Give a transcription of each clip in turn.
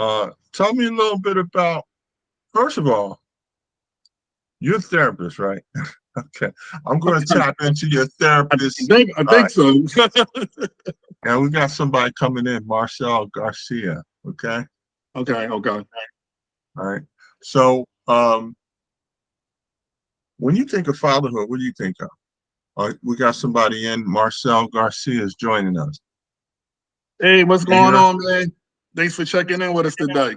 Tell me a little bit about, first of all, you're a therapist, right? Okay. I'm going to tap into your therapist. I think so. And we got somebody coming in, Marcel Garcia. Okay. Okay, okay. All right. So, when you think of fatherhood, what do you think of? We got somebody in. Marcel Garcia is joining us. Hey, what's Can you going hear? on, man? Thanks for checking in with us today.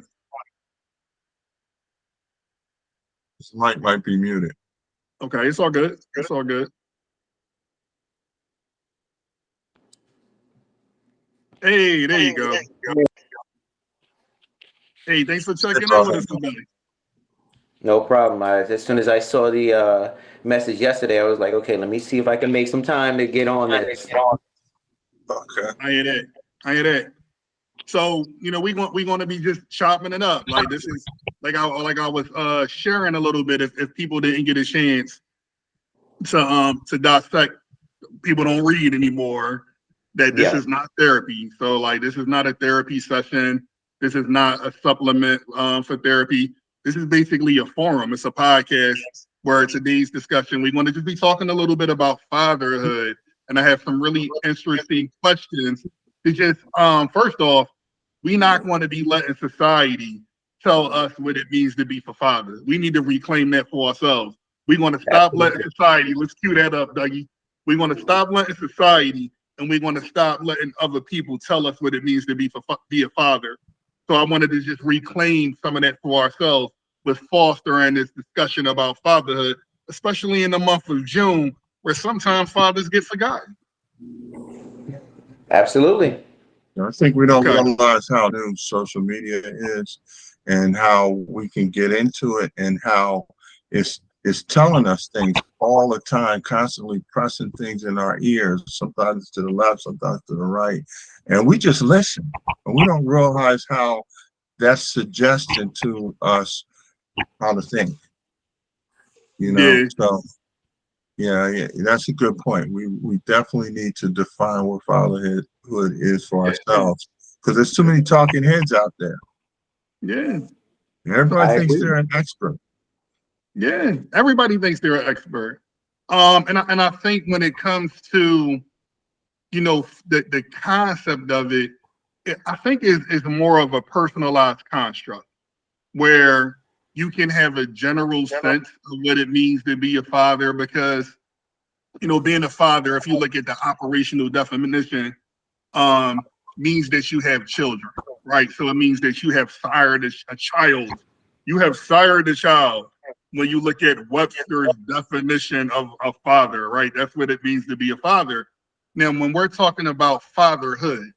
His mic might be muted. Okay, it's all good. It's all good. Hey, there you go. Hey, thanks for Hey, checking in with brother. us today. No problem. As soon as I saw the message yesterday, I was like, okay, let me see if I can make some time to get on this. Okay. I hear that. I hear that. So, we're gonna be just chopping it up. Like this is like I was sharing a little bit if people didn't get a chance to dissect. People don't read anymore. That this Yeah, is not therapy. So like this is not a therapy session. This is not a supplement for therapy. This is basically a forum. It's a podcast where today's discussion we're going to just be talking a little bit about fatherhood, and I have some really interesting questions. To just first off, we not going to be letting society tell us what it means to be for fathers. We need to reclaim that for ourselves. We're going to stop letting absolutely. society. Let's cue that up, Dougie. We're going to stop letting society, and we're going to stop letting other people tell us what it means to be a father. So I wanted to just reclaim some of that for ourselves with fostering this discussion about fatherhood, especially in the month of June, where sometimes fathers get forgotten. Absolutely. I think we don't Okay. realize how new social media is and how we can get into it and how it's telling us things all the time, constantly pressing things in our ears, sometimes to the left, sometimes to the right. And we just listen. And we don't realize how that's suggesting to us how to think, you know? Yeah. So yeah, that's a good point. We definitely need to define what fatherhood is for ourselves because there's too many talking heads out there. Yeah. Everybody I thinks agree. they're an expert. Yeah. Everybody thinks they're an expert. And I think when it comes to the concept of it, I think is more of a personalized construct where you can have a general sense of what it means to be a father because being a father, if you look at the operational definition, um, means that you have children, right? So it means that you have sired a child. You have sired a child when you look at Webster's definition of a father, right? That's what it means to be a father. Now, when we're talking about fatherhood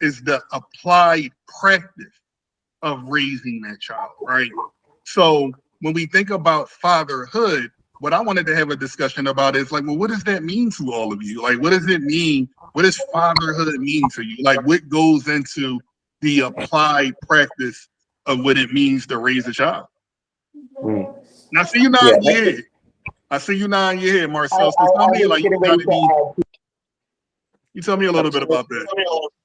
is the applied practice of raising that child, right? So when we think about fatherhood, what I wanted to have a discussion about is like, well, what does that mean to all of you? Like, what does it mean? What does fatherhood mean to you? Like, what goes into the applied practice of what it means to raise a child? Mm. And I see you Yeah, nodding your head. I see you nodding your head, Marcel. So tell I me, was like, getting ready to add. you tell me a little bit about that.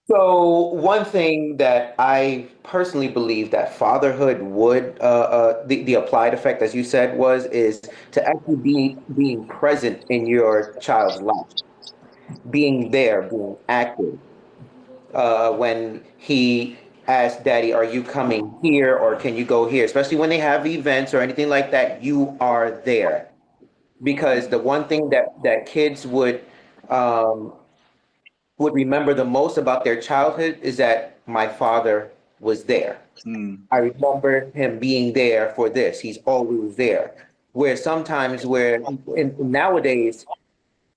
So one thing that I personally believe that fatherhood would the applied effect, as you said, is to actually be being present in your child's life, being there, being active. When he asks daddy, are you coming here or can you go here? Especially when they have events or anything like that, you are there. Because the one thing that kids um, would remember the most about their childhood is that my father was there. Mm, I remember him being there for this. He's always there. Where sometimes nowadays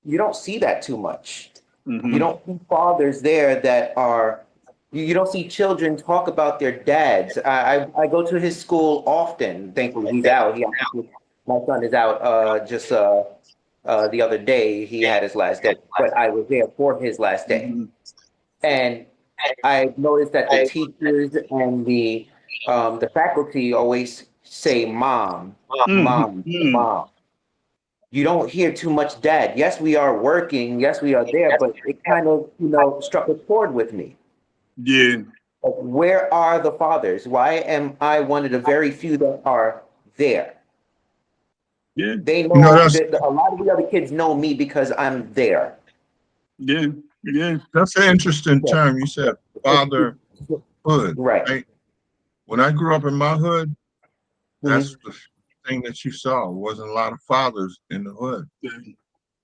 you don't see that too much. You hmm don't see fathers there that are. You don't see children talk about their dads. I go to his school often. Thankfully, he's out. My son is out. The other day he had his last day, but I was there for his last day, hmm and I noticed that the teachers and the faculty always say mom, mom, hmm mom. You don't hear too much dad. Yes, we are working. Yes, we are there, but it kind of struck a chord with me. Yeah. Like, where are the fathers? Why am I one of the very few that are there? Yeah, They You know, know that a lot of the other kids know me because I'm there. yeah, yeah, that's an interesting Yeah. term. You said fatherhood, Right. right? When I grew up in my hood, that's Mhm. the thing that you saw. There wasn't a lot of fathers in the hood. yeah,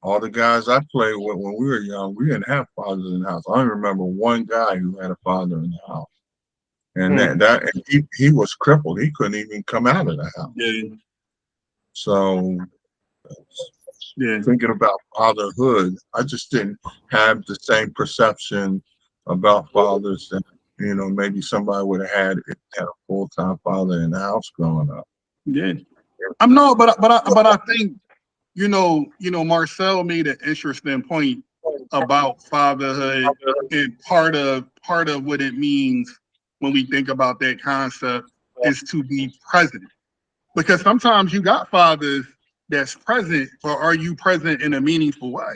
All the guys I played with when we were young, we didn't have fathers in the house. I only remember one guy who had a father in the house. And Mm. and he was crippled. He couldn't even come out of the house. yeah, So yeah, thinking about fatherhood, I just didn't have the same perception about fathers that, maybe somebody would have had a full-time father in the house growing up. yeah. I'm no, but I think Marcel made an interesting point about fatherhood, and part of what it means when we think about that concept is to be present. Because sometimes you got fathers that's present, but are you present in a meaningful way?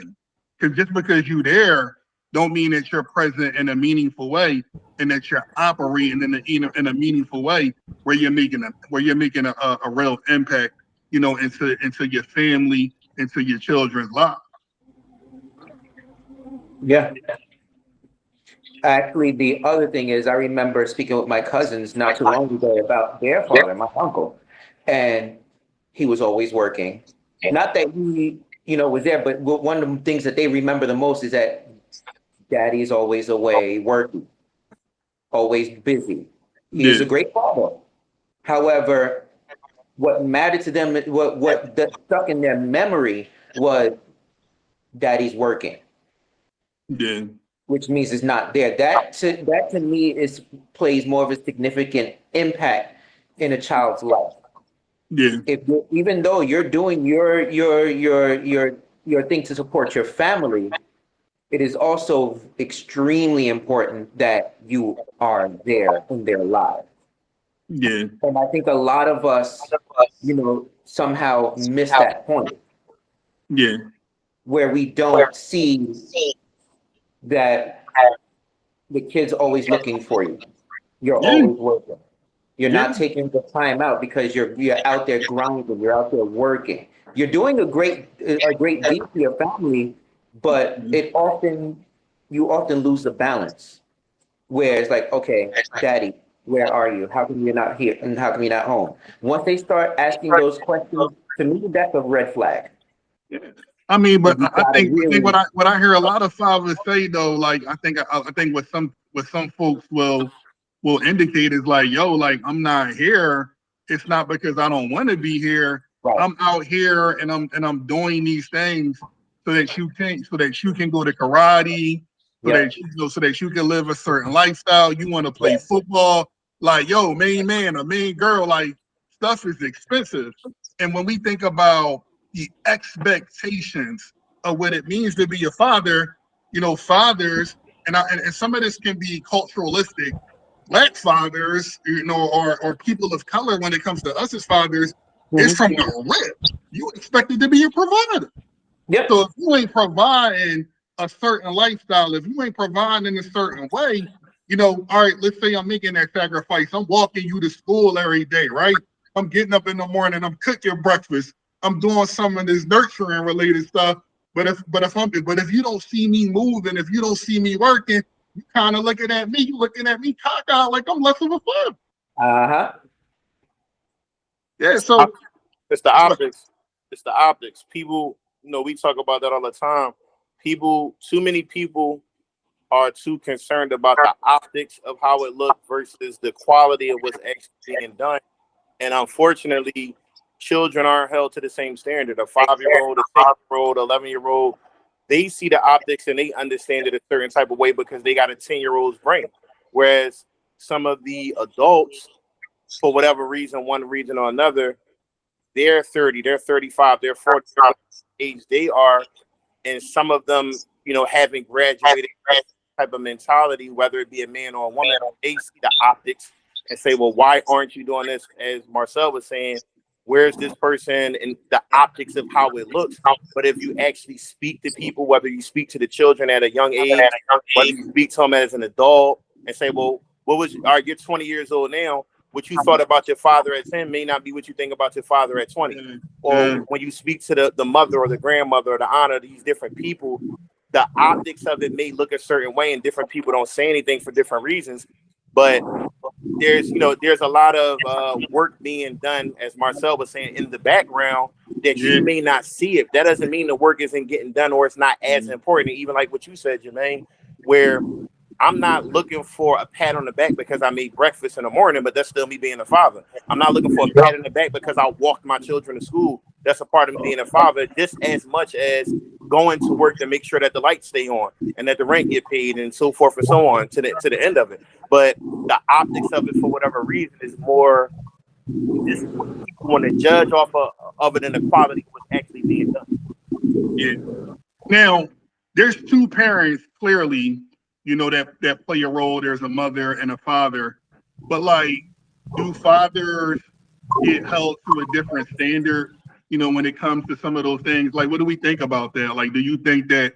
Because just because you're there, don't mean that you're present in a meaningful way, and that you're operating in a meaningful way where you're making a real impact, into your family, into your children's lives. Yeah. Actually, the other thing is, I remember speaking with my cousins not too long ago about their father, my uncle, and he was always working. Not that he, was there, but one of the things that they remember the most is that daddy's always away working, always busy. He is Yeah, a great father. However, what mattered to them, what stuck in their memory was daddy's working, yeah, which means it's not there. That to me is plays more of a significant impact in a child's life. yeah, Even though you're doing your thing to support your family, it is also extremely important that you are there in their lives. yeah, And I think a lot of us, somehow miss that point yeah, where we don't see that the kid's always looking for you. You're yeah, always working. You're yeah, not taking the time out because you're out there grinding. You're out there working. You're doing a great deed for your family, but you often lose the balance. Where it's like, okay, daddy, where are you? How come you're not here? And how come you're not home? Once they start asking those questions, to me, that's a red flag. yeah. I mean, but You I gotta think really, what I hear a lot of fathers say though, like I think what some folks will indicate is like, yo, like I'm not here. It's not because I don't want to be here. right. I'm out here and I'm doing these things so that you can go to karate, Yep. so that you can live a certain lifestyle. You want to play Yes. football, like yo, main man or main girl, like stuff is expensive. And when we think about the expectations of what it means to be a father, fathers, and some of this can be culturalistic. Black fathers, or people of color, when it comes to us as fathers, is Mhm. from the rip. You expected to be a provider. So Yep. if you ain't providing a certain lifestyle, if you ain't providing in a certain way, all right, let's say I'm making that sacrifice. I'm walking you to school every day, right? I'm getting up in the morning, I'm cooking breakfast, I'm doing some of this nurturing related stuff. But if you don't see me moving, if you don't see me working, you kind of looking at me cockeyed like I'm less of a father. Uh-huh. Yeah, I- so It's the optics. It's the optics. People, we talk about that all the time. Too many people are too concerned about the optics of how it looked versus the quality of what's actually being done. And unfortunately, children aren't held to the same standard. A 5-year-old, a 10-year-old, 11-year-old, they see the optics and they understand it a certain type of way because they got a 10-year-old's brain. Whereas some of the adults, for whatever reason, one reason or another, they're 30, they're 35, they're 40, age they are, and some of them, haven't graduated type of mentality, whether it be a man or a woman, they see the optics and say, well, why aren't you doing this? As Marcel was saying, where's this person and the optics of how it looks? But if you actually speak to people, whether you speak to the children at a young age, whether you speak to them as an adult and say, well, What was, all right, you're 20 years old now. What you thought about your father at 10 may not be what you think about your father at 20. Or when you speak to the mother or the grandmother or the aunt of these different people, the optics of it may look a certain way, and different people don't say anything for different reasons. But there's a lot of work being done, as Marcel was saying, in the background that you may not see it. That doesn't mean the work isn't getting done or it's not as important. Even like what you said, Jermaine, where I'm not looking for a pat on the back because I made breakfast in the morning, but that's still me being a father. I'm not looking for a pat on the back because I walked my children to school. That's a part of me being a father, just as much as going to work to make sure that the lights stay on and that the rent get paid and so forth and so on to the end of it. But the optics of it, for whatever reason, is more just what people want to judge off of it and the quality of what's actually being done. Yeah. Now, there's two parents clearly, that play a role. There's a mother and a father. But like, do fathers get held to a different standard, when it comes to some of those things? Like, what do we think about that? Like, do you think that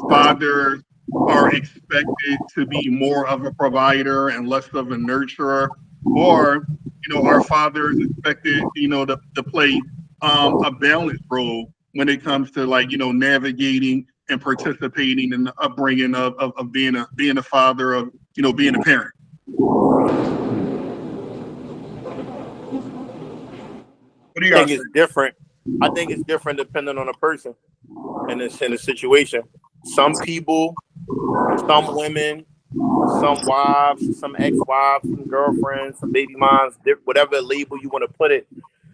fathers are expected to be more of a provider and less of a nurturer? Or, are fathers expected, to play a balanced role when it comes to, like, navigating and participating in the upbringing of being a father, of being a parent? What do you I guys think it's different. I think it's different depending on the person and in the situation. Some people, some women, some wives, some ex-wives, some girlfriends, some baby moms, whatever label you want to put it.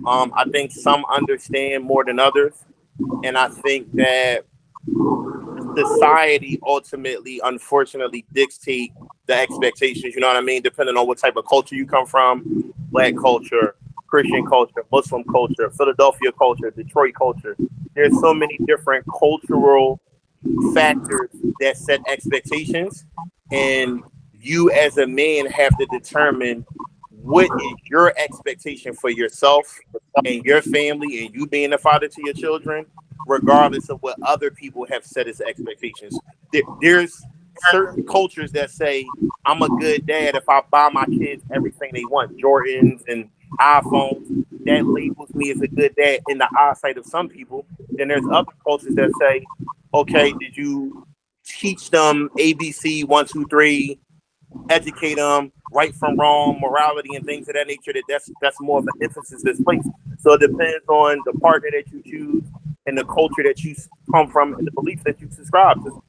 I think some understand more than others, and I think that society ultimately, unfortunately, dictate the expectations. You know what I mean? Depending on what type of culture you come from, Black culture, Christian culture, Muslim culture, Philadelphia culture, Detroit culture. There's so many different cultural factors that set expectations, and you as a man have to determine what is your expectation for yourself and your family and you being a father to your children, regardless of what other people have set as expectations. There's certain cultures that say I'm a good dad if I buy my kids everything they want, Jordans and iPhones. That labels me as a good dad in the eyesight of some people. Then there's other cultures that say, okay, did you teach them ABC 1, 2, 3, educate them right from wrong, morality and things of that nature? That's more of an emphasis that's placed. So it depends on the partner that you choose and the culture that you come from and the beliefs that you subscribe to.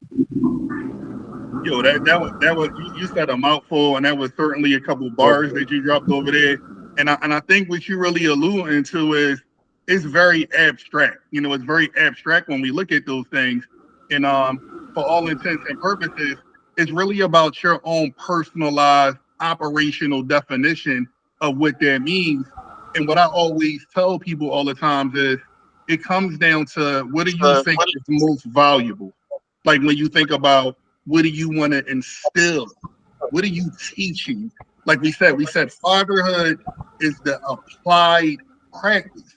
Yo, that was you said a mouthful, and that was certainly a couple bars that you dropped over there. And I think what you really alluding to is it's very abstract. It's very abstract when we look at those things. And for all intents and purposes, it's really about your own personalized operational definition of what that means. And what I always tell people all the time is it comes down to, what do you think is most valuable? Like, when you think about, what do you want to instill? What are you teaching? Like we said fatherhood is the applied practice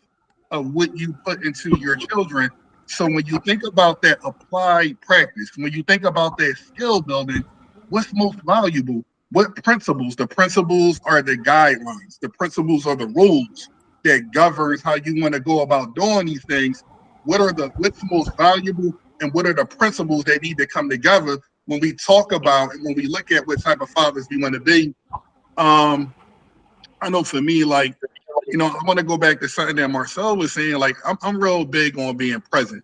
of what you put into your children. So when you think about that applied practice, when you think about that skill building, what's most valuable? What principles? The principles are the guidelines. The principles are the rules that governs how you want to go about doing these things. What's most valuable, and what are the principles that need to come together when we talk about and when we look at what type of fathers we want to be? I know for me, like, I want to go back to something that Marcel was saying. Like, I'm real big on being present,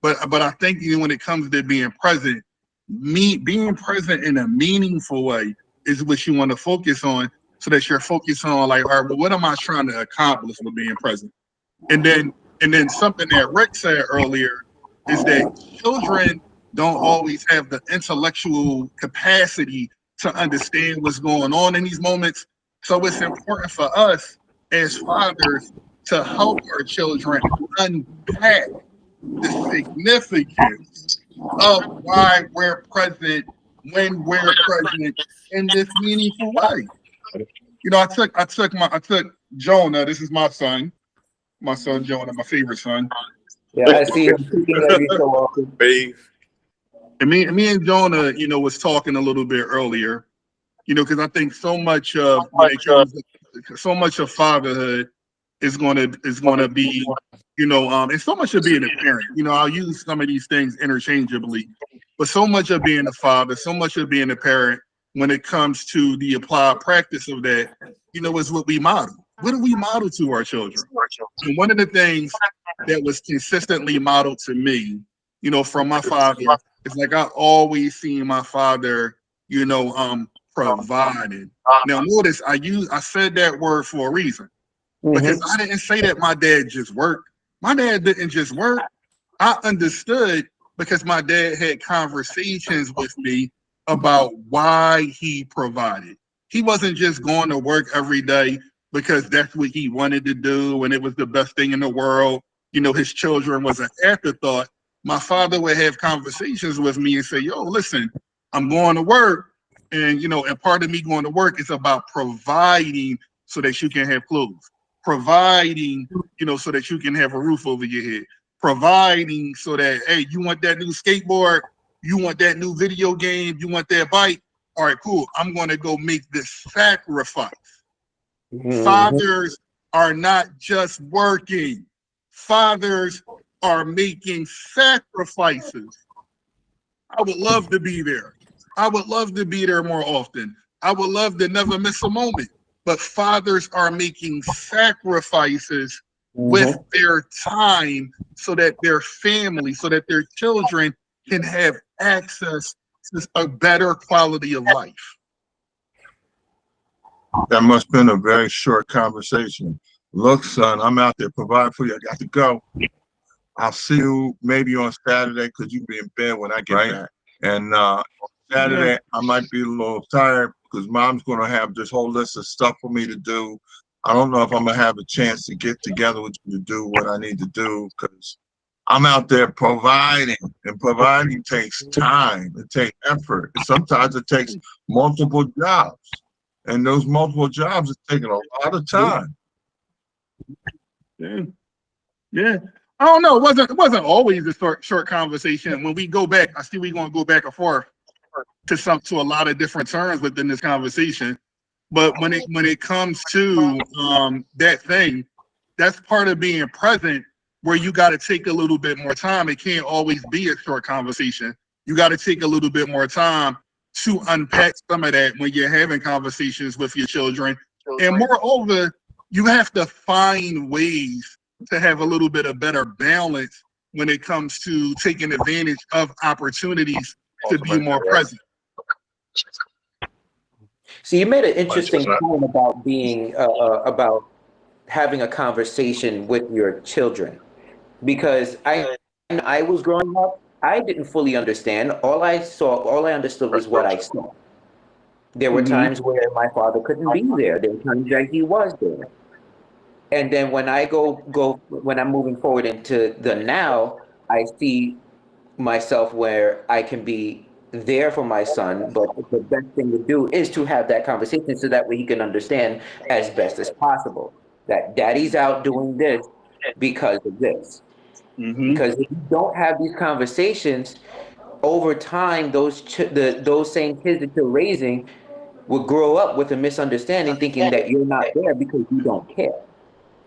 but I think, when it comes to being present, being present in a meaningful way is what you want to focus on, so that you're focused on, like, all right, well, what am I trying to accomplish with being present? And then something that Rick said earlier is that children don't always have the intellectual capacity to understand what's going on in these moments. So it's important for us as fathers to help our children unpack the significance of why we're present when we're present in this meaningful way. I took Jonah. This is my son Jonah, my favorite son. Yeah, I see him speaking every so often. And me and Jonah, was talking a little bit earlier, You know, because I think so much of when it comes, so much of fatherhood is gonna be, you know, and so much of being a parent. You know, I'll use some of these things interchangeably, but so much of being a father, so much of being a parent, when it comes to the applied practice of that, you know, is what we model. What do we model to our children? And one of the things that was consistently modeled to me, you know, from my father, is like I always seen my father, you know, provided. Now notice I said that word for a reason, because I didn't say that my dad just worked. My dad didn't just work. I understood because my dad had conversations with me about why he provided. He wasn't just going to work every day because that's what he wanted to do and it was the best thing in the world. You know, his children was an afterthought. My father would have conversations with me and say, yo, listen, I'm going to work. And, you know, and part of me going to work is about providing so that you can have clothes, providing, you know, so that you can have a roof over your head, providing so that, hey, you want that new skateboard, you want that new video game, you want that bike. All right, cool. I'm going to go make this sacrifice. Fathers are not just working. Fathers are making sacrifices. I would love to be there. I would love to be there more often. I would love to never miss a moment. But fathers are making sacrifices with their time so that their family, so that their children can have access to a better quality of life. That must have been a very short conversation. Look, son, I'm out there provide for you. I got to go. I'll see you maybe on Saturday because you'll be in bed when I get back. And Saturday, I might be a little tired because mom's going to have this whole list of stuff for me to do. I don't know if I'm going to have a chance to get together with you to do what I need to do because I'm out there providing, and providing takes time. It takes effort. Sometimes it takes multiple jobs, and those multiple jobs are taking a lot of time. Yeah. I don't know. It wasn't always a short conversation. When we go back, I see we're gonna go back and forth to a lot of different terms within this conversation. But when it comes to that thing, that's part of being present, where you got to take a little bit more time. It can't always be a short conversation. You got to take a little bit more time to unpack some of that when you're having conversations with your children. And moreover, you have to find ways to have a little bit of better balance when it comes to taking advantage of opportunities to be more present. So you made an interesting point about being about having a conversation with your children, because I was growing up, I didn't fully understand. All I understood was what I saw. There were times where my father couldn't be there. There were times that he was there. And then when I when I'm moving forward into the now, I see myself where I can be there for my son, but the best thing to do is to have that conversation so that way he can understand as best as possible that daddy's out doing this because of this. Because if you don't have these conversations, over time, those same kids that you're raising will grow up with a misunderstanding, thinking that you're not there because you don't care.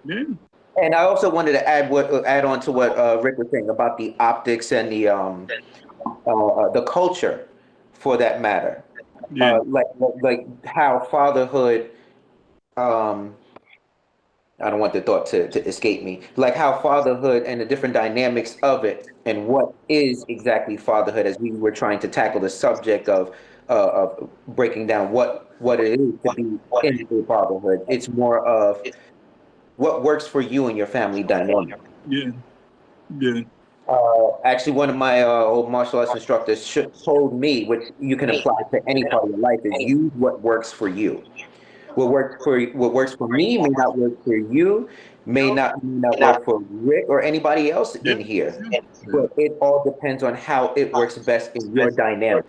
And I also wanted to add on to what Rick was saying about the optics and the culture, for that matter. Like how fatherhood. I don't want the thought to escape me. Like how fatherhood and the different dynamics of it, and what is exactly fatherhood, as we were trying to tackle the subject of breaking down what it is to be in a fatherhood. It's more of what works for you and your family dynamic. Actually, one of my old martial arts instructors told me, which you can apply to any part of your life, is use what works for you. What works for me may not work for you, may not work for Rick or anybody else in here. But it all depends on how it works best in your dynamic.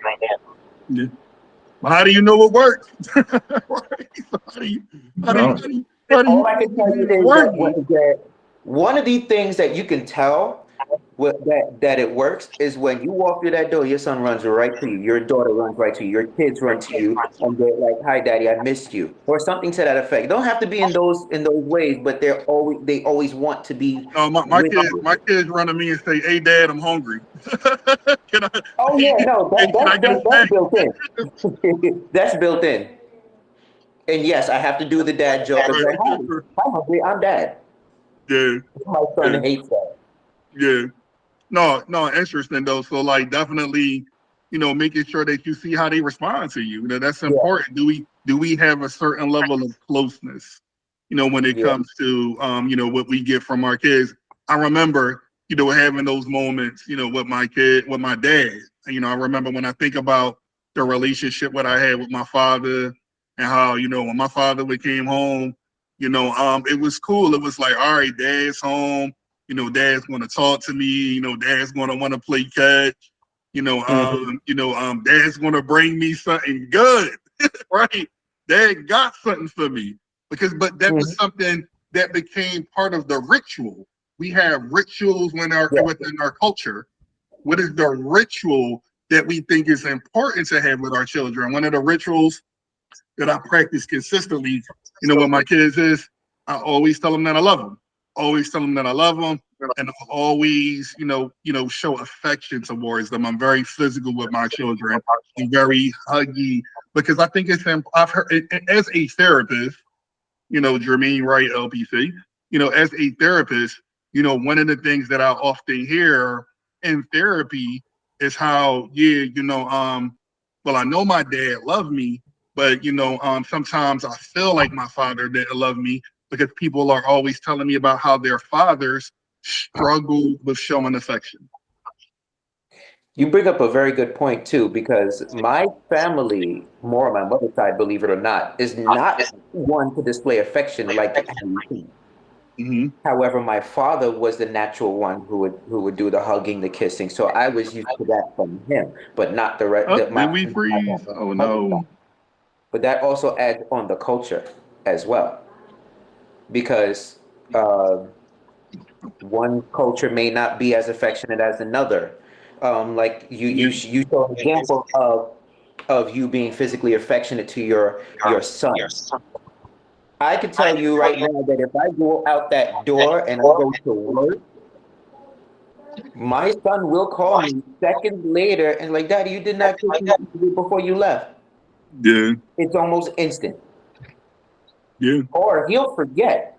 How do you know what works? All I can tell you is that one of the things that you can tell that it works is when you walk through that door, your son runs right to you, your daughter runs right to you, your kids run to you, and they're like, "Hi, Daddy, I missed you," or something to that effect. Don't have to be in those ways, but they always want to be with you. My kids run to me and say, "Hey, Dad, I'm hungry. can I Oh yeah, no, can I get a that's snack?" built in. That's built in. And yes, I have to do the dad joke of like, "Hi, I'm hungry. I'm dad." Yeah, My son yeah, hates that. yeah. No, no, interesting though. So like definitely, making sure that you see how they respond to you. That's Yeah, important. Do we have a certain level of closeness, when it yeah. comes to what we get from our kids? I remember, having those moments, with my kid, with my dad. I remember when I think about the relationship what I had with my father and how, when my father would came home, it was cool. It was like, all right, dad's home, dad's going to talk to me, dad's going to want to play catch, Mhm. dad's going to bring me something good, right? Dad got something for me but that was Mhm. something that became part of the ritual. We have rituals Yeah. within our culture. What is the ritual that we think is important to have with our children? One of the rituals that I practice consistently, with my kids is I always tell them that I love them. Always tell them that I love them, and always, show affection towards them. I'm very physical with my children. I'm very huggy because I think it's. I've heard as a therapist, Jermaine Wright, LPC. As a therapist, one of the things that I often hear in therapy is how, yeah, well, I know my dad loved me, but sometimes I feel like my father didn't love me because people are always telling me about how their fathers struggled with showing affection. You bring up a very good point too, because my family, more on my mother's side, believe it or not, is not one to display affection like how you think. Mm-hmm. However, my father was the natural one who would do the hugging, the kissing. So I was used to that from him, but not the re- Oh, the, did my, we my freeze? Oh mother's side. no. But that also adds on the culture as well, because uh, one culture may not be as affectionate as another. Like you saw an example of you being physically affectionate to your son. I can tell you right now that if I go out that door and I go to work, my son will call me seconds later and like, "Daddy, you did not kiss me before you left." Yeah, It's almost instant. yeah, Or he'll forget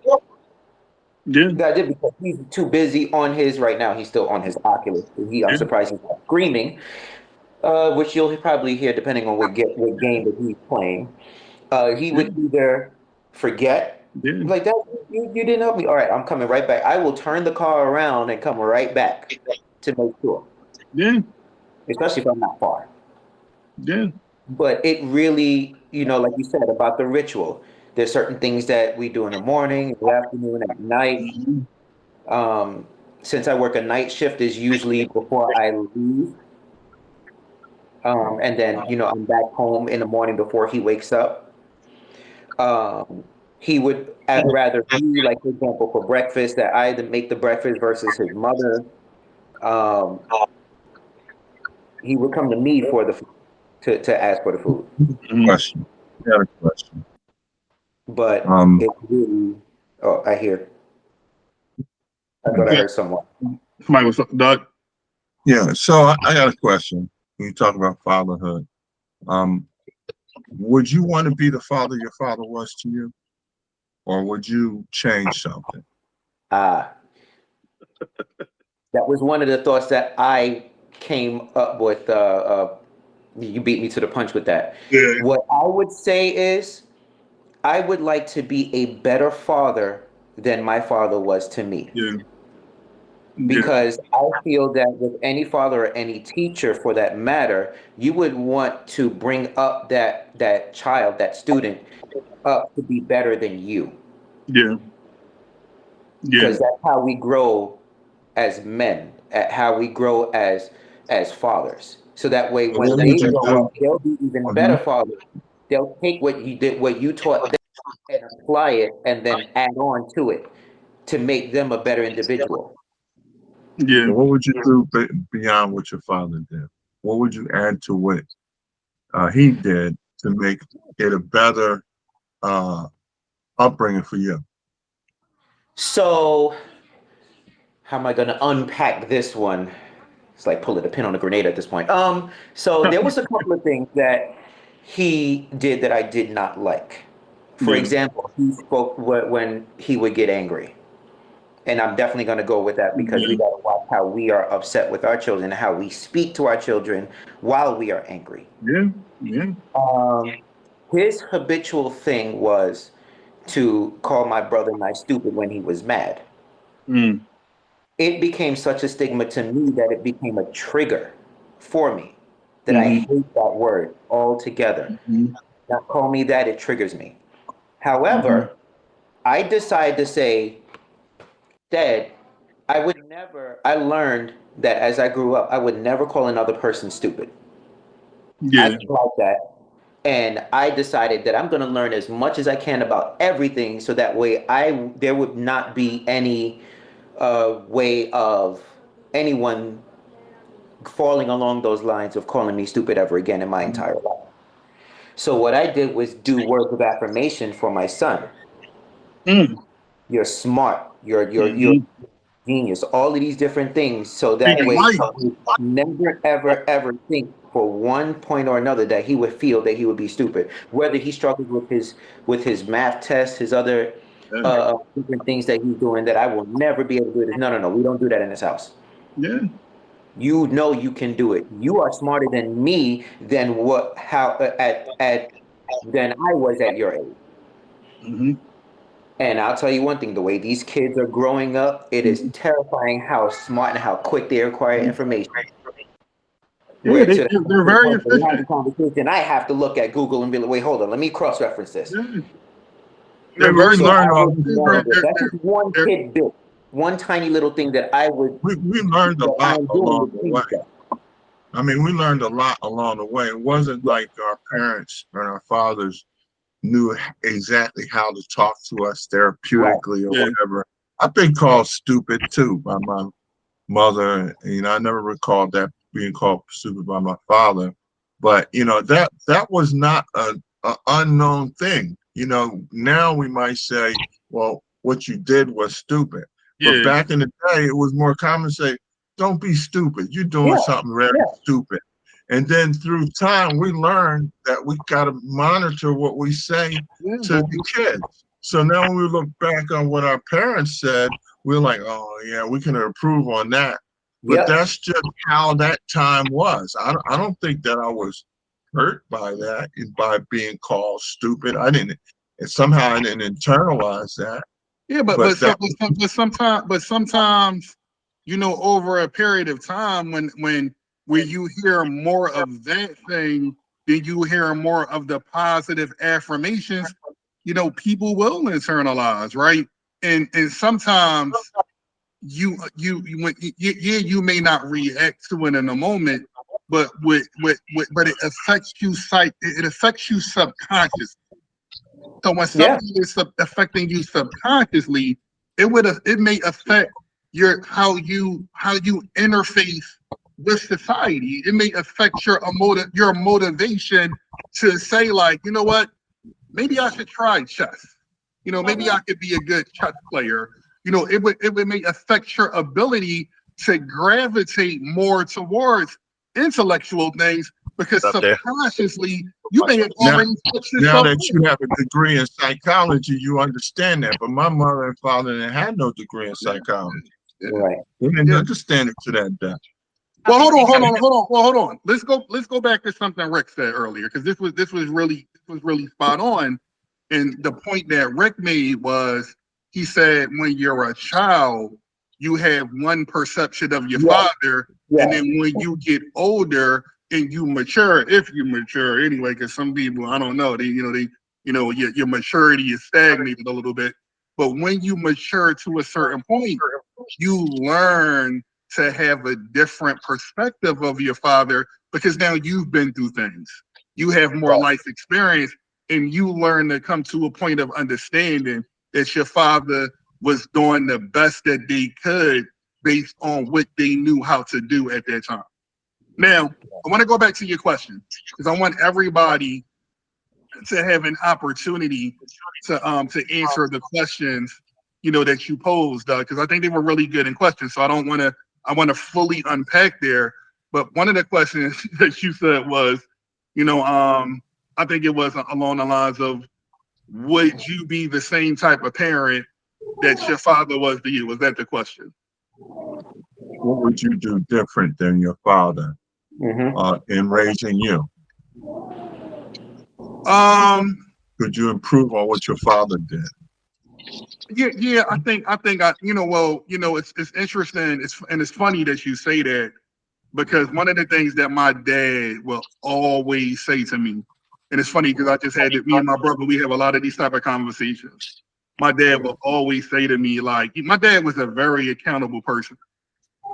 yeah, that I did because he's too busy on his right now. He's still on his Oculus. I'm yeah, surprised he's not screaming, which you'll probably hear depending on what game that he's playing. He yeah, would either forget, yeah, like that, you didn't help me. All right, I'm coming right back. I will turn the car around and come right back to make sure, yeah, especially if I'm not far. yeah. But it really, like you said about the ritual, there's certain things that we do in the morning, in the afternoon, at night. Mhm. Um, since I work a night shift, is usually before I leave. And then, I'm back home in the morning before he wakes up. Um, he would rather be, like, for example, for breakfast, that I either make the breakfast versus his mother. Um, he would come to me for the food, to ask for the food. Mhm. Question. I got a question. But Um, it really, oh, I hear. I thought I Yeah, heard someone. somebody was Doug. yeah. So I got a question. When you talk about fatherhood, um, would you want to be the father your father was to you, or would you change something? Ah, that was one of the thoughts that I came up with. You beat me to the punch with that. Yeah, What I would say is, I would like to be a better father than my father was to me. yeah, yeah, Because I feel that with any father or any teacher for that matter, you would want to bring up that child, that student, up to be better than you. yeah, yeah. Because that's how we grow as men, at how we grow as fathers. So that way So when what they would you grow do? up, they'll be even better Mhm. fathers. They'll take what you did, what you taught them, and apply it and then add on to it to make them a better individual. Yeah. So what would you do beyond what your father did? What would you add to what he did to make it a better uh, upbringing for you? So, how am I going to unpack this one? It's like pulling a pin on a grenade at this point. So there was a couple of things that he did that I did not like. For Yeah. example, he spoke when he would get angry. And I'm definitely going to go with that because we Yeah. got to watch how we are upset with our children and how we speak to our children while we are angry. Yeah. Yeah. Um, his habitual thing was to call my brother and I stupid when he was mad. Mm. It became such a stigma to me that it became a trigger for me that I Mm-hmm. hate that word altogether. Mm-hmm. Now, call me that, it triggers me. Mm-hmm. However, I decided to say, Dad, I would never, I learned that as I grew up, I would never call another person stupid. I Yeah. didn't like that. And I decided that I'm going to learn as much as I can about everything so that way there would not be any way of anyone falling along those lines of calling me stupid ever again in my entire life. So what I did was do words of affirmation for my son. Mm. You're smart. You're Mm-hmm. genius. All of these different things. So Speak that it way, life. he would never, ever, ever think for one point or another that he would feel that he would be stupid. Whether he struggles with his math test, his other Yeah. different things that he's doing that I will never be able to do this. No, no, no. We don't do that in this house. Yeah. You know you can do it. You are smarter than me than at than I was at your age. Mm-hmm. And I'll tell you one thing, the way these kids are growing up, it is terrifying how smart and how quick they acquire information. Yeah. Where to the They're very point where we have a efficient. conversation, I have to look at Google and be like, wait, hold on, let me cross-reference this. Yeah. Yeah, They're but we very So learned I all would they're, never do it. they're, That's just one they're, tidbit, one tiny little thing that I would we learned a that I lot am doing along to the way. change that. I mean, we learned a lot along the way. It wasn't Yeah, like our parents and our fathers knew exactly how to talk to us right. therapeutically or yeah. whatever. I've been called stupid too by my mother. You know, I never recalled that being called stupid by my father. But you know, that was not a unknown thing. You know, now we might say, well, what you did was stupid. But Yeah. back in the day, it was more common to say, don't be stupid. You're doing Yeah, something very yeah, stupid. And then through time, we learned that we got to monitor what we say Yeah. to the kids. So now when we look back on what our parents said, we're like, oh yeah, we can improve on that. But yep, that's just how that time was. I don't think that I was hurt by that, by being called stupid. I didn't, and somehow I didn't internalize that. Yeah, but But that, sometimes, over a period of time, when you hear more of that thing than you hear more of the positive affirmations, people will internalize, right? And sometimes you may not react to it in a moment, but but it affects it affects you subconsciously. So when yeah, something is affecting you subconsciously, it may affect how you interface with society. It may affect your motivation to say, like, you know what, maybe I should try chess. Maybe I could be a good chess player. It may affect your ability to gravitate more towards intellectual things because Up there. subconsciously you may have now, already set now yourself that up. you have a degree in psychology, you understand that. But my mother and father didn't have no degree in Yeah, psychology. yeah, right. They didn't yeah. understand it to that depth. Well, hold on. Let's go back to something Rick said earlier because this was really spot on. And the point that Rick made was he said when you're a child, you have one perception of your Yeah, father, and yeah, then when you get older and you mature, if you mature anyway, because some people I don't know, your maturity is stagnated a little bit. But when you mature to a certain point, you learn to have a different perspective of your father because now you've been through things. You have more right. life experience and you learn to come to a point of understanding that your father was doing the best that they could based on what they knew how to do at that time. Now, I want to go back to your question because I want everybody to have an opportunity to answer the questions that you posed, because I think they were really good in questions. So I want to fully unpack there. But one of the questions that you said was, I think it was along the lines of, would you be the same type of parent that your father was to you? Was that the question? What would you do different than your father in raising you? Could you improve on what your father did? Yeah. I think it's interesting. It's funny that you say that, because one of the things that my dad will always say to me, and it's funny because I just had it, me and my brother, we have a lot of these type of conversations. My dad will always say to me, like, my dad was a very accountable person.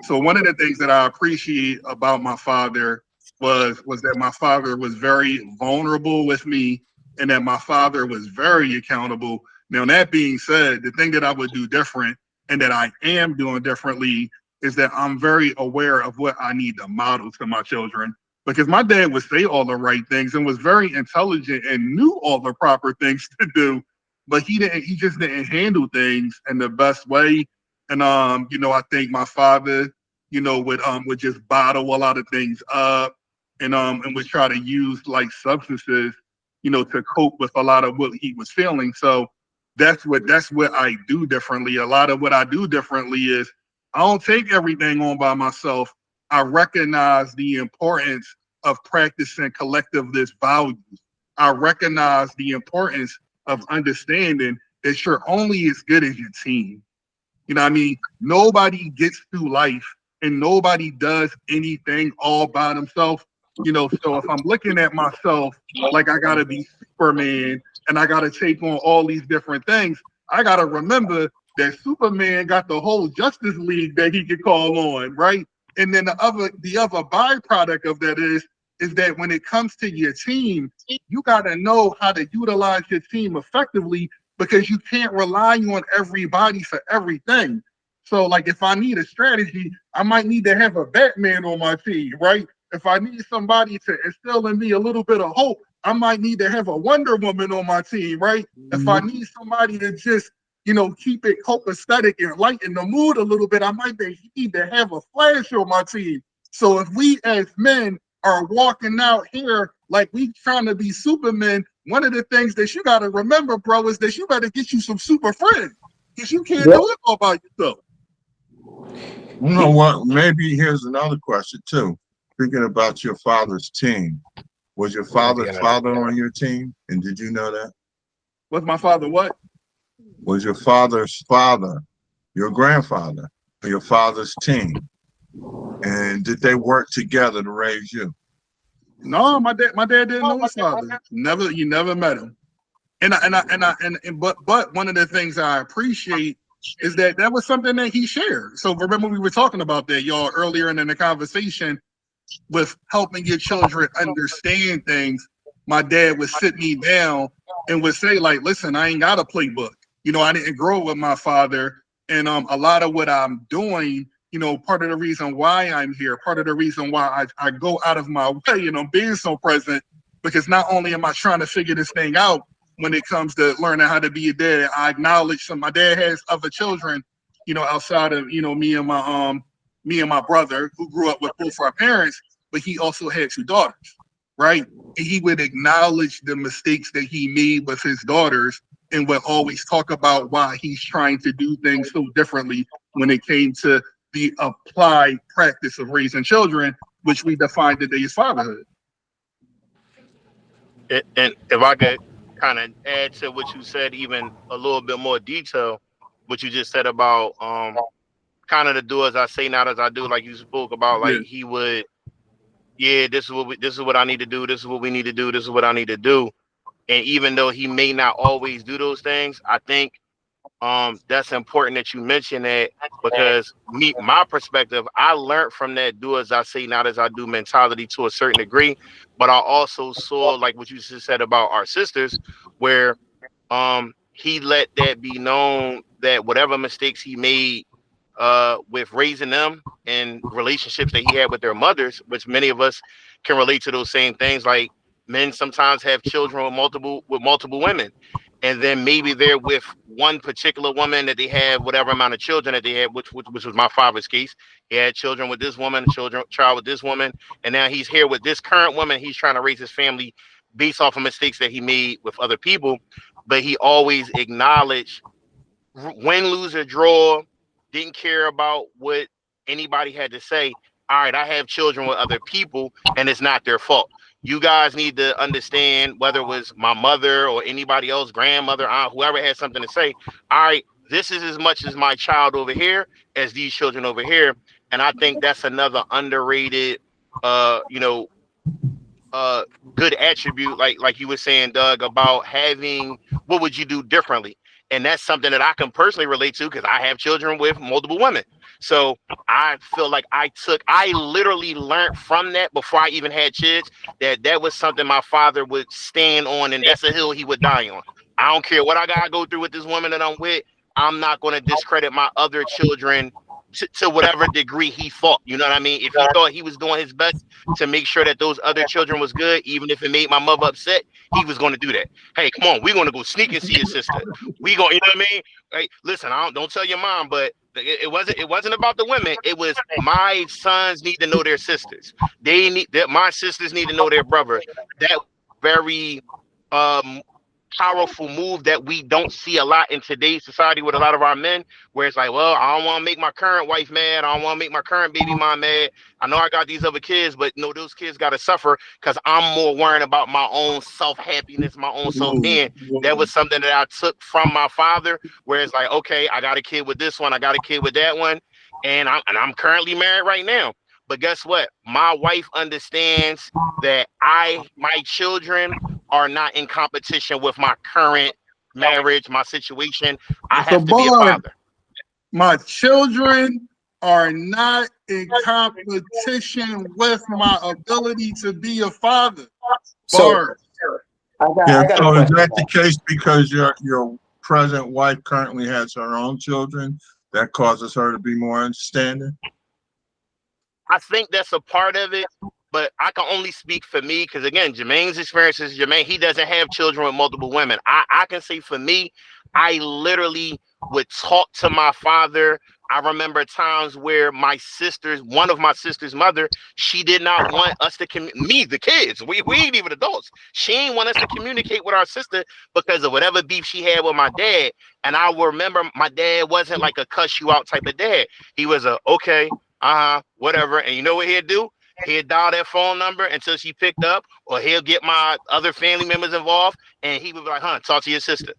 So one of the things that I appreciate about my father was that my father was very vulnerable with me, and that my father was very accountable. Now, that being said, the thing that I would do different, and that I am doing differently, is that I'm very aware of what I need to model to my children. Because my dad would say all the right things and was very intelligent and knew all the proper things to do, but he just didn't handle things in the best way. And I think my father, would just bottle a lot of things up, and would try to use like substances, to cope with a lot of what he was feeling. So that's what I do differently. A lot of what I do differently is I don't take everything on by myself. I recognize the importance of practicing collectivist values. I recognize the importance of understanding that you're only as good as your team. You know what I mean? Nobody gets through life and nobody does anything all by themselves. So if I'm looking at myself like I gotta be Superman and I gotta take on all these different things, I gotta remember that Superman got the whole Justice League that he could call on, right? And then the other byproduct of that is that when it comes to your team, you gotta know how to utilize your team effectively, because you can't rely on everybody for everything. So, like, if I need a strategy, I might need to have a Batman on my team, right? If I need somebody to instill in me a little bit of hope, I might need to have a Wonder Woman on my team, right? If I need somebody to just, keep it copacetic and lighten the mood a little bit, I might need to have a Flash on my team. So if we as men are walking out here like we trying to be Superman, one of the things that you got to remember, bro, is that you got to get you some super friends, because you can't do it all by yourself. You know what? Maybe here's another question too. Thinking about your father's team. Was your father's father on your team? And did you know that? Was my father what? Was your father's father, your grandfather, your father's team? And did they work together to raise you? No, my dad didn't know his father. You never met him. But one of the things I appreciate is that was something that he shared. So remember, we were talking about that, y'all, earlier in the conversation, with helping your children understand things. My dad would sit me down and would say, like, listen, I ain't got a playbook. I didn't grow up with my father. And a lot of what I'm doing, part of the reason why I'm here, part of the reason why I go out of my way and I'm being so present, because not only am I trying to figure this thing out when it comes to learning how to be a dad, I acknowledge my dad has other children, outside of, me and my brother, who grew up with both our parents, but he also had two daughters, right? And he would acknowledge the mistakes that he made with his daughters, and would always talk about why he's trying to do things so differently when it came to the applied practice of raising children, which we defined today as fatherhood. And if I could kind of add to what you said, even a little bit more detail, what you just said about kind of the do as I say, not as I do, like you spoke about, like Yeah. he would, yeah, this is what I need to do, this is what we need to do, this is what I need to do. And even though he may not always do those things, I think that's important that you mention that, because my perspective, I learned from that do as I say, not as I do mentality to a certain degree. But I also saw, like what you just said about our sisters, where he let that be known that whatever mistakes he made, with raising them and relationships that he had with their mothers, which many of us can relate to those same things. Like men sometimes have children with multiple women, and then maybe they're with one particular woman that they have whatever amount of children that they had, which was my father's case. He had children with this woman, child with this woman, and now he's here with this current woman. He's trying to raise his family based off of mistakes that he made with other people, but he always acknowledged win, lose, or draw, didn't care about what anybody had to say. All right, I have children with other people, and it's not their fault. You guys need to understand, whether it was my mother or anybody else, grandmother, aunt, whoever had something to say. All right, this is as much as my child over here as these children over here. And I think that's another underrated, you know, good attribute, like you were saying, Doug, about having what would you do differently. And that's something that I can personally relate to because I have children with multiple women. So I feel like I literally learned from that before I even had kids, that was something my father would stand on, and that's a hill he would die on. I don't care what I gotta go through with this woman that I'm with. I'm not going to discredit my other children to whatever degree he thought. You know what I mean? If he thought he was doing his best to make sure that those other children was good, even if it made my mother upset, he was going to do that. Hey, come on, we're going to go sneak and see your sister. We going, you know what I mean? Hey, listen, don't tell your mom, but it wasn't about the women. It was my sons need to know their sisters. My sisters need to know their brother. That very powerful move that we don't see a lot in today's society with a lot of our men, where it's like, well, I don't want to make my current wife mad. I don't want to make my current baby mom mad. I know I got these other kids, but no, those kids got to suffer because I'm more worrying about my own self-happiness, my own self-being. That was something that I took from my father, where it's like, okay, I got a kid with this one, I got a kid with that one, and I'm currently married right now. But guess what? My wife understands that my children are not in competition with my current marriage, my situation. I have to be a father. My children are not in competition with my ability to be a father. So I got So a is question. that the case because your present wife currently has her own children that causes her to be more understanding? I think that's a part of it, but I can only speak for me because, again, Jermaine's experience is Jermaine. He doesn't have children with multiple women. I can say for me, I literally would talk to my father. I remember times where one of my sister's mother, she did not want us to me, the kids. We ain't even adults. She ain't want us to communicate with our sister because of whatever beef she had with my dad. And I will remember my dad wasn't like a cuss you out type of dad. He was a okay, whatever. And you know what he'd do? He'd dial that phone number until she picked up, or he'll get my other family members involved, and he would be like, talk to your sister.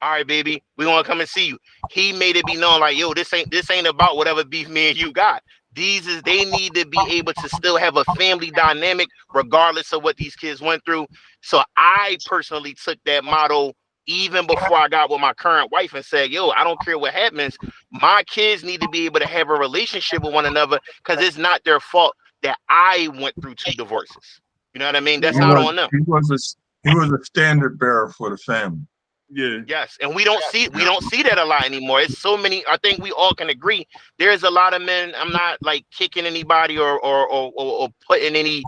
All right, baby, we want to come and see you. He made it be known like, yo, this ain't about whatever beef me and you got. They need to be able to still have a family dynamic regardless of what these kids went through. So I personally took that motto even before I got with my current wife and said, yo, I don't care what happens. My kids need to be able to have a relationship with one another because it's not their fault that I went through 2 divorces. You know what I mean? That's not on them. He was a standard bearer for the family. Yeah. Yes, and we don't see that a lot anymore. It's so many. I think we all can agree. There's a lot of men. I'm not like kicking anybody or putting any,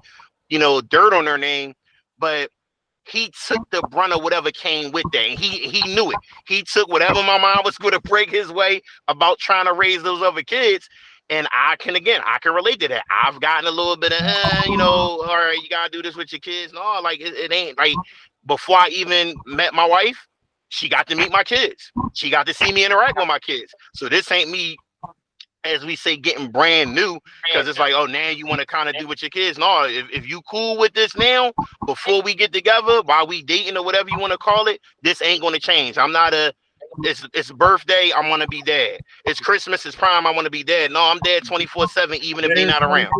dirt on their name, but he took the brunt of whatever came with that. And he knew it. He took whatever my mom was going to break his way about trying to raise those other kids. And I can relate to that. I've gotten a little bit of, all right, you gotta do this with your kids. No, like it ain't like before I even met my wife, she got to meet my kids. She got to see me interact with my kids. So this ain't me, as we say, getting brand new, because it's like, oh, now you want to kind of do with your kids. No, if you cool with this now, before we get together, while we dating or whatever you want to call it, this ain't going to change. I'm not it's birthday, I want to be dad. It's Christmas, it's prime, I want to be dad. No, I'm dad 24/7, even if they're not around.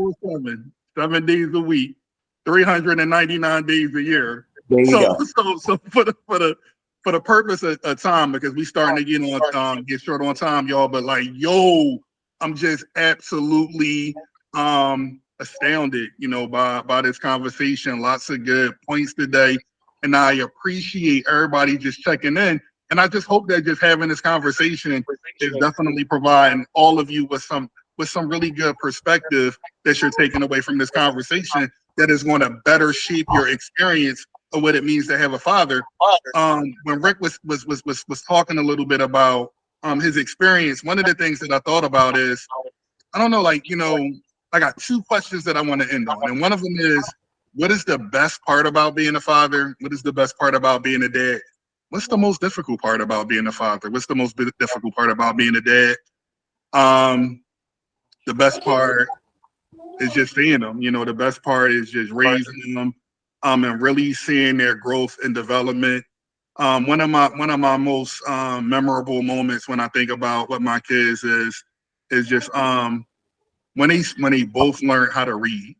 7 days a week, 399 days a year. There you go. So for the purpose of time, because we starting to get short on time, y'all. But like, I'm just absolutely astounded, by this conversation. Lots of good points today, and I appreciate everybody just checking in. And I just hope that just having this conversation is definitely providing all of you with some really good perspective that you're taking away from this conversation that is going to better shape your experience of what it means to have a father. When Rick was talking a little bit about his experience, one of the things that I thought about is, I don't know, like, you know, I got two questions that I want to end on. And one of them is, what is the best part about being a father? What is the best part about being a dad? What's the most difficult part about being a father? What's the most difficult part about being a dad? The best part is just seeing them. You know, the best part is just raising them, and really seeing their growth and development. One of my most memorable moments when I think about what my kids is just when they both learn how to read.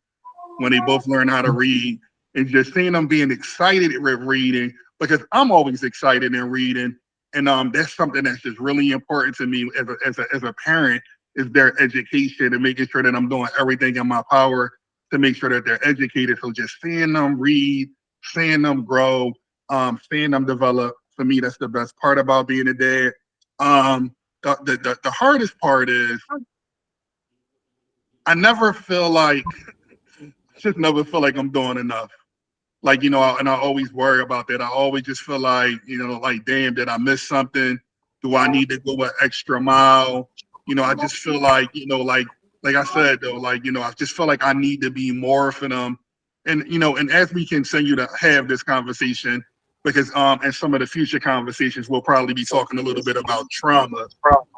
When they both learn how to read, and just seeing them being excited with reading, because I'm always excited in reading, and that's something that's just really important to me as a parent, is their education and making sure that I'm doing everything in my power to make sure that they're educated. So just seeing them read, seeing them grow, seeing them develop, for me, that's the best part about being a dad. The hardest part is I never feel like just never feel like I'm doing enough. Like, you know, and I always worry about that. I always just feel like, you know, like, damn, did I miss something? Do I need to go an extra mile? You know, I just feel like, you know, like I said, though, like, you know, I just feel like I need to be more for them. And, you know, and as we continue to have this conversation, because in some of the future conversations, we'll probably be talking a little bit about trauma.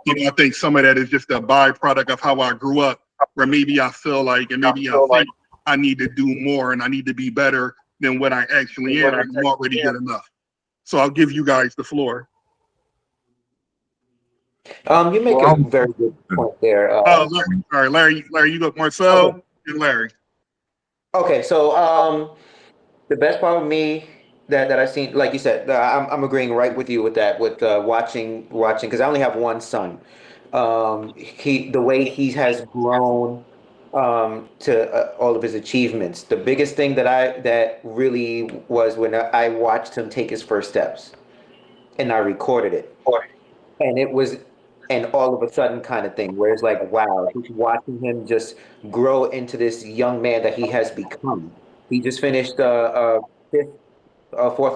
You know, I think some of that is just a byproduct of how I grew up, where maybe I feel like, and maybe I think I need to do more and I need to be better than what I actually am. I'm already good enough. So I'll give you guys the floor. You make a very good point there. All right, Larry, you got Marcel and Larry. Okay, so the best part of me that I've seen, like you said, I'm agreeing right with you with that, with watching because I only have one son. The way he has grown to all of his achievements. The biggest thing that really was when I watched him take his first steps, and I recorded it, and it was an all of a sudden kind of thing where it's like, wow, just watching him just grow into this young man that he has become. He just finished fourth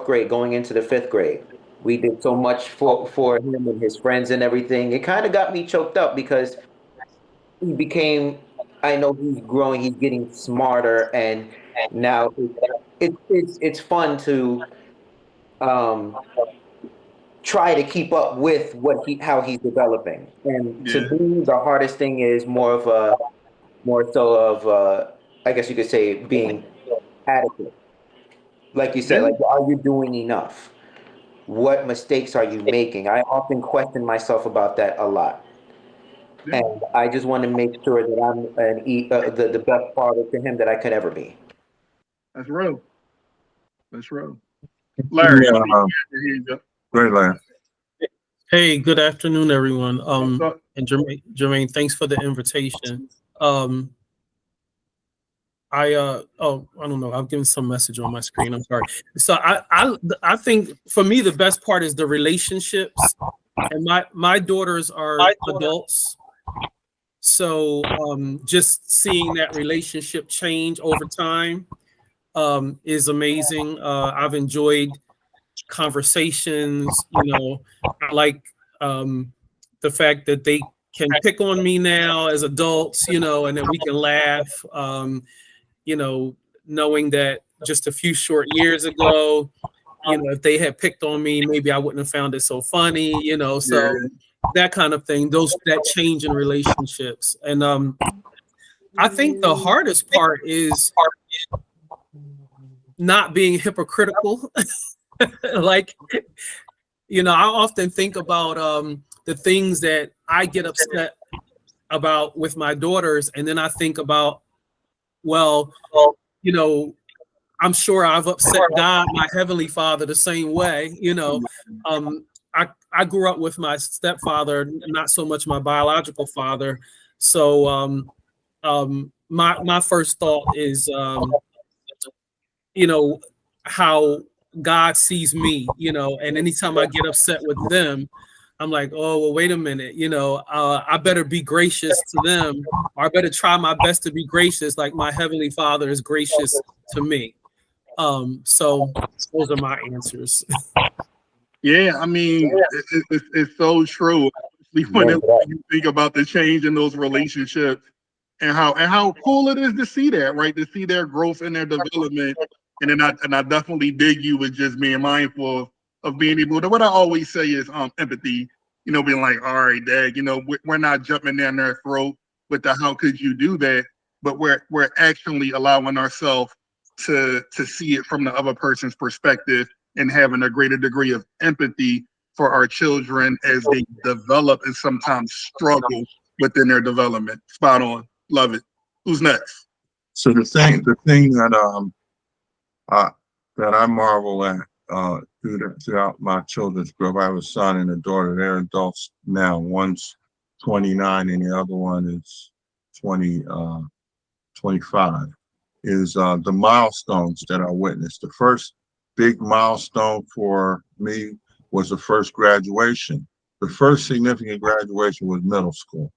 grade, going into the fifth grade. We did so much for him and his friends and everything. It kind of got me choked up because he became. I know he's growing. He's getting smarter, and now it's fun to um, try to keep up with how he's developing. And to me, the hardest thing is more so of I guess you could say being adequate. Like you said, like, are you doing enough? What mistakes are you making? I often question myself about that a lot. And I just want to make sure that the best father to him that I could ever be. That's real. That's real. Larry, Yeah, here you go. great, Larry. Hey, good afternoon, everyone. What's up? And Jermaine, thanks for the invitation. I don't know. I'm getting some message on my screen. I'm sorry. So I think for me the best part is the relationships, and my daughters are adults. So just seeing that relationship change over time is amazing. I've enjoyed conversations. You know, I like the fact that they can pick on me now as adults, you know, and that we can laugh. You know, knowing that just a few short years ago, you know, if they had picked on me, maybe I wouldn't have found it so funny, you know, so that kind of thing, that change in relationships. And I think the hardest part is not being hypocritical. Like, you know, I often think about the things that I get upset about with my daughters, and then I think about, well, you know, I'm sure I've upset God, my heavenly Father, the same way. You know, I grew up with my stepfather, not so much my biological father. So my first thought is, you know, how God sees me, you know, and anytime I get upset with them, I'm like, oh, well, wait a minute, you know, I better be gracious to them, or I better try my best to be gracious like my Heavenly Father is gracious to me. So those are my answers. Yeah, I mean, it's so true. Especially when you think about the change in those relationships and how cool it is to see that, right? To see their growth and their development. And I definitely dig you with just being mindful of being able to. What I always say is empathy. You know, being like, all right, Dad, you know, we're not jumping down their throat with the how could you do that, but we're actually allowing ourselves to see it from the other person's perspective and having a greater degree of empathy for our children as they develop and sometimes struggle within their development. Spot on. Love it. Who's next? So the thing I, that I marvel at throughout my children's growth, I have a son and a daughter. They're adults now. One's 29 and the other one is 25. Is the milestones that I witnessed. The first big milestone for me was the first graduation. The first significant graduation was middle school.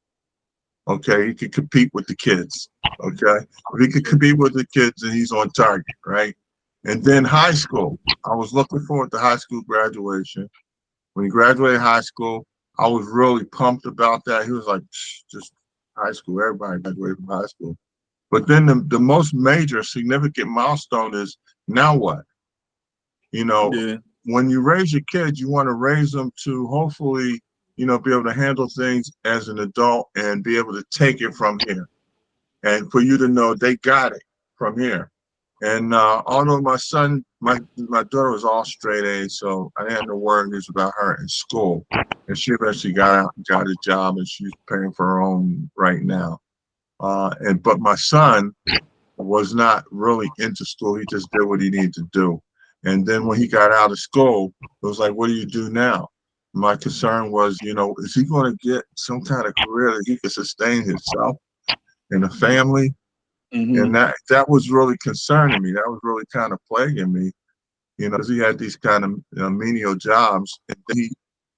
Okay, he could compete with the kids. Okay, if he could compete with the kids, then he's on target, right? And then high school. I was looking forward to high school graduation. When he graduated high school, I was really pumped about that. He was like, just high school. Everybody graduated from high school. But then the most major significant milestone is now what? You know, Yeah. when you raise your kids, you want to raise them to hopefully, you know, be able to handle things as an adult and be able to take it from here. And for you to know they got it from here. And although my daughter was all straight A's, so I had no worries about her in school. And she eventually got out and got a job, and she's paying for her own right now. But my son was not really into school. He just did what he needed to do. And then when he got out of school, it was like, what do you do now? My concern was, you know, is he going to get some kind of career that he can sustain himself and a family? Mm-hmm. And that was really concerning me. That was really kind of plaguing me, you know, because he had these kind of menial jobs. And he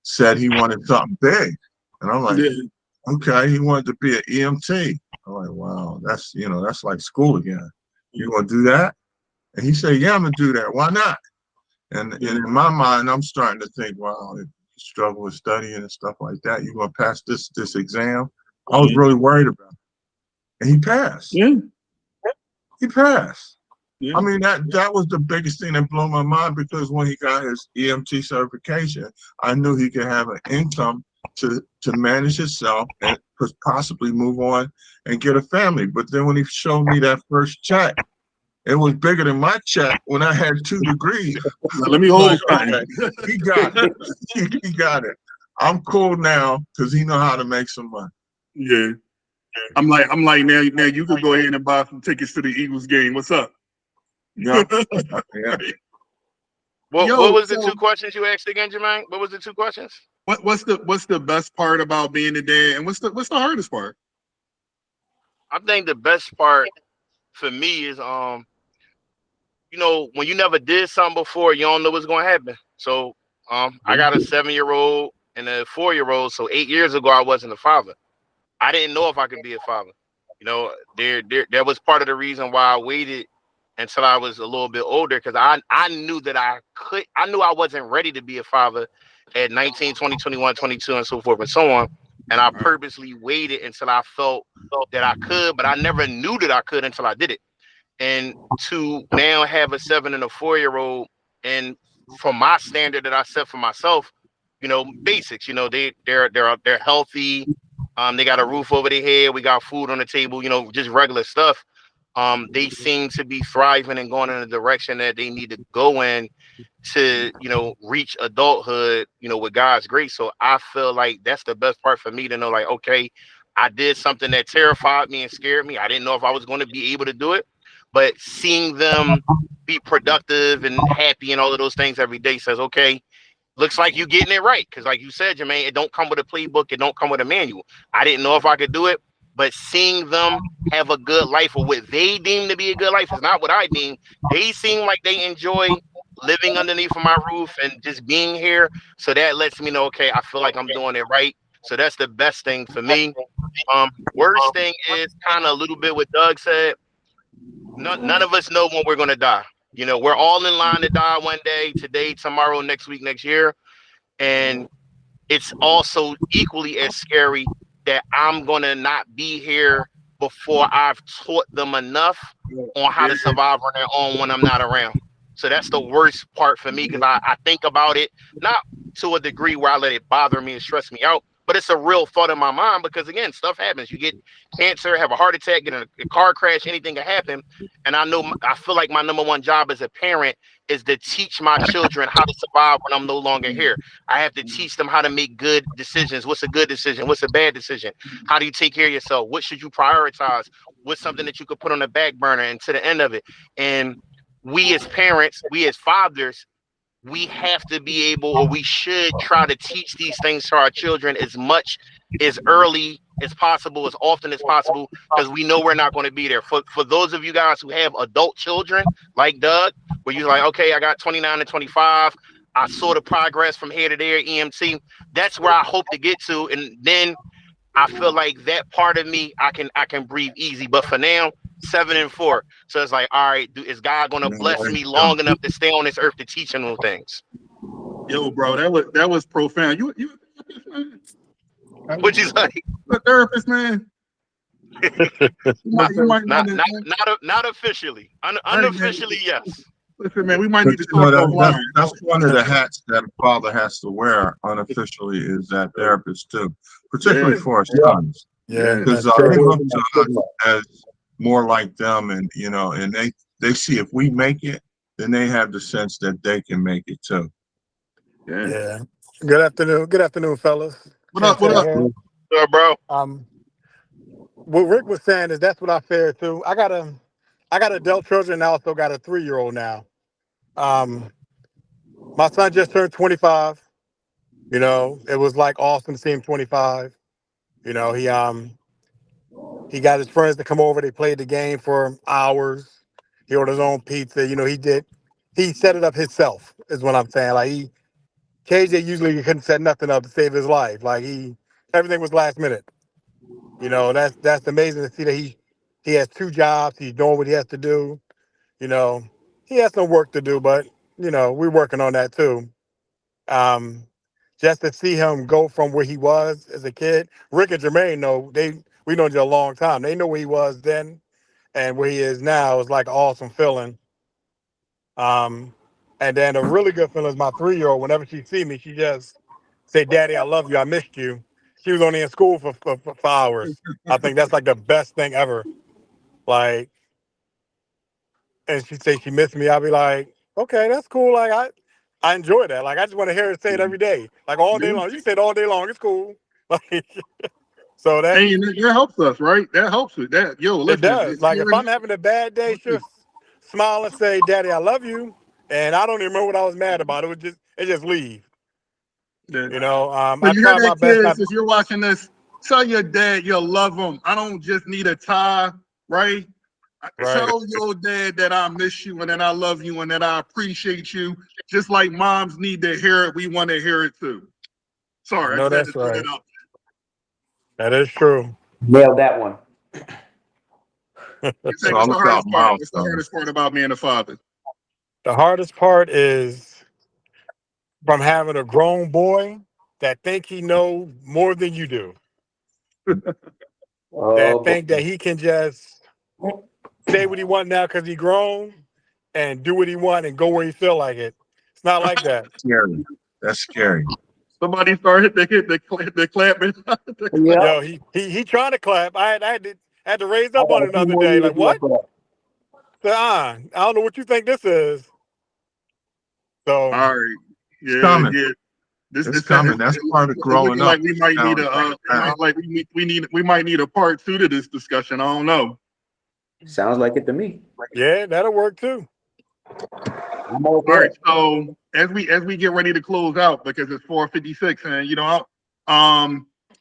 said he wanted something big. And I'm like, Yeah. okay, he wanted to be an EMT. I'm like, wow, that's like school again. You gonna do that? And he said, yeah, I'm gonna do that. Why not? And in my mind, I'm starting to think, wow, if you struggle with studying and stuff like that, you're gonna pass this exam. I was really worried about it. And he passed. Yeah. He passed. Yeah. I mean, that was the biggest thing that blew my mind, because when he got his EMT certification, I knew he could have an income to manage himself and possibly move on and get a family. But then when he showed me that first check, it was bigger than my check when I had 2 degrees. Now, let me hold Like, okay, he got it. He got it. I'm cool now because he know how to make some money. Yeah. I'm like now you could go ahead and buy some tickets to the Eagles game. What's up? Yeah. Yeah. What was the 2 questions you asked again, Jermaine? What was the 2 questions? What's the best part about being a dad, and what's the hardest part? I think the best part for me is you know, when you never did something before, you don't know what's gonna happen. So I got a 7-year-old and a 4-year-old. So 8 years ago I wasn't a father. I didn't know if I could be a father. You know, there was part of the reason why I waited until I was a little bit older, because I knew that I knew I wasn't ready to be a father at 19, 20, 21, 22, and so forth and so on. And I purposely waited until I felt that I could, but I never knew that I could until I did it. And to now have a 7 and a 4-year-old, and from my standard that I set for myself, you know, basics, you know, they're healthy. They got a roof over their head. We got food on the table, you know, just regular stuff. They seem to be thriving and going in the direction that they need to go in to, you know, reach adulthood, you know, with God's grace. So I feel like that's the best part for me, to know, like, okay, I did something that terrified me and scared me. I didn't know if I was going to be able to do it, but seeing them be productive and happy and all of those things every day says, okay, looks like you getting it right. Because like you said, Jermaine, it don't come with a playbook. It don't come with a manual. I didn't know if I could do it, but seeing them have a good life, or what they deem to be a good life, is not what I deem. They seem like they enjoy living underneath of my roof and just being here. So that lets me know, okay, I feel like I'm doing it right. So that's the best thing for me. Worst thing is kind of a little bit what Doug said. None of us know when we're gonna die. You know, we're all in line to die one day, today, tomorrow, next week, next year. And it's also equally as scary that I'm gonna not be here before I've taught them enough on how to survive on their own when I'm not around. So that's the worst part for me because I think about it not to a degree where I let it bother me and stress me out, but it's a real thought in my mind because again, stuff happens. You get cancer, have a heart attack, get in a car crash, anything can happen. And I feel like my number one job as a parent is to teach my children how to survive when I'm no longer here. I have to teach them how to make good decisions. What's a good decision? What's a bad decision? How do you take care of yourself? What should you prioritize? What's something that you could put on the back burner and to the end of it? And we as parents, we as fathers, we have to be able, or we should try to teach these things to our children as much as early as possible, as often as possible, because we know we're not going to be there. For those of you guys who have adult children, like Doug, where you're like, okay, I got 29 to 25, I saw the progress from here to there, EMT. That's where I hope to get to, and then I feel like that part of me, I can breathe easy. But for now, 7 and 4. So it's like, all right, is God gonna bless me long enough to stay on this earth to teach him those things? Yo, bro, that was profound. You a therapist, man? Which is like A therapist, man. You might not officially. Unofficially, yes. Listen, man, we might But need to you know, talk offline. that's one of the hats that a father has to wear unofficially is that therapist too, particularly for his sons. Yeah, Because that's they true. look to us as more like them, and you know, and they see if we make it, then they have the sense that they can make it too. Yeah. Yeah. Good afternoon, fellas. What up? What up? Bro. What Rick was saying is that's what I fear too. I got adult children and I also got a 3-year-old now. My son just turned 25. You know, it was like awesome to see him 25. You know, he got his friends to come over. They played the game for hours. He ordered his own pizza. You know, he set it up himself, is what I'm saying. Like KJ usually couldn't set nothing up to save his life. Like everything was last minute. You know, that's amazing to see that he has 2 jobs. He's doing what he has to do. You know, he has some work to do, but you know, we're working on that too. Um, just to see him go from where he was as a kid. Rick and Jermaine know we known you a long time. They know where he was then and where he is now is like an awesome feeling. And then a really good feeling is my 3-year-old. Whenever she see me, she just say, "Daddy, I love you. I missed you." She was only in school for hours. I think that's like the best thing ever. Like, and she say she missed me. I'll be like, okay, that's cool. Like I enjoy that. Like I just want to hear her say it every day, like all day long. You can say it all day long. It's cool. Like so that And that helps us, right? That helps it. Listen, it does. Like if I'm having a bad day, she'll smile and say, "Daddy, I love you," and I don't even remember what I was mad about. It just leave. You know, So I you hear try my that, best kids? not. If you're watching this, tell your dad you love him. I don't just need a tie, right? Right. Tell your dad that I miss you and that I love you and that I appreciate you. Just like moms need to hear it, we want to hear it too. Sorry, No, I just had that's to throw right. that out. That is true. Nailed that one. You It's think all it's the about hardest part? What's the milestones. hardest part about being a father? The hardest part is from having a grown boy that think he knows more than you do. That Oh, think that boy. he can just say what he want now because he grown and do what he want and go where he feel like it. It's not like that. Scary. That's scary. Somebody started the clapping. Yeah. Yo, he trying to clap. I had to raise I up on got it a few another more day. years Like what? left of that. I don't know what you think this is. So All right. It's Yeah, coming. yeah. It's coming. That's part of It's growing looking up. like we might need we might need a part 2 to this discussion. I don't know. Sounds like it to me. yeah, that'll work too. I'm All okay. right. So as we get ready to close out because it's 4:56, and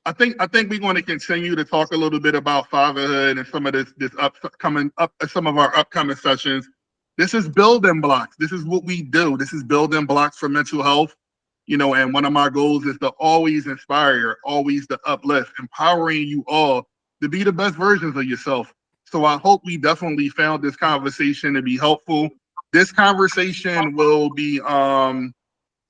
I think we're going to continue to talk a little bit about fatherhood and some of this upcoming some of our upcoming sessions. This is building blocks. This is what we do. This is building blocks for mental health. And one of my goals is to always inspire, always to uplift, empowering you all to be the best versions of yourself. So I hope we definitely found this conversation to be helpful. This conversation will be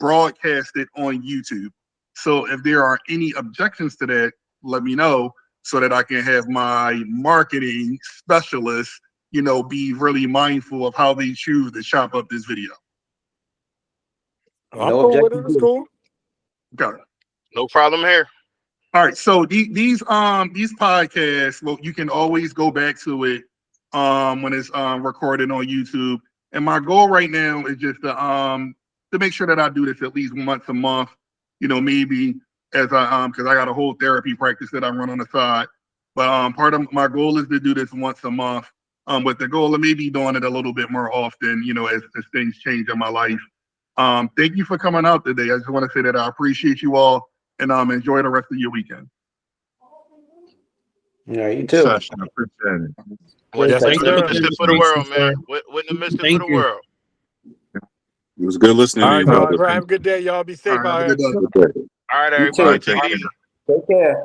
broadcasted on YouTube. So if there are any objections to that, let me know so that I can have my marketing specialist, be really mindful of how they choose to chop up this video. I'm No cool with it. objection. It's cool. Got it. No problem here. All right, so these podcasts, well, you can always go back to it when it's recorded on YouTube. And my goal right now is just to make sure that I do this at least once a month. Maybe as because I got a whole therapy practice that I run on the side. But part of my goal is to do this once a month. With the goal of maybe doing it a little bit more often. As things change in my life. Thank you for coming out today. I just want to say that I appreciate you all. And enjoy the rest of your weekend. Yeah, you Good too. session. I appreciate it. Yes, Thank sir. you. Witness it for the world, man. Witness it for Thank the you. world. It was good listening All to right, you, y'all. brother. Have a good day. Y'all be All safe right, have out a here. good day. Good day. All right, You everybody. too. Take Take it care. easy. Take care.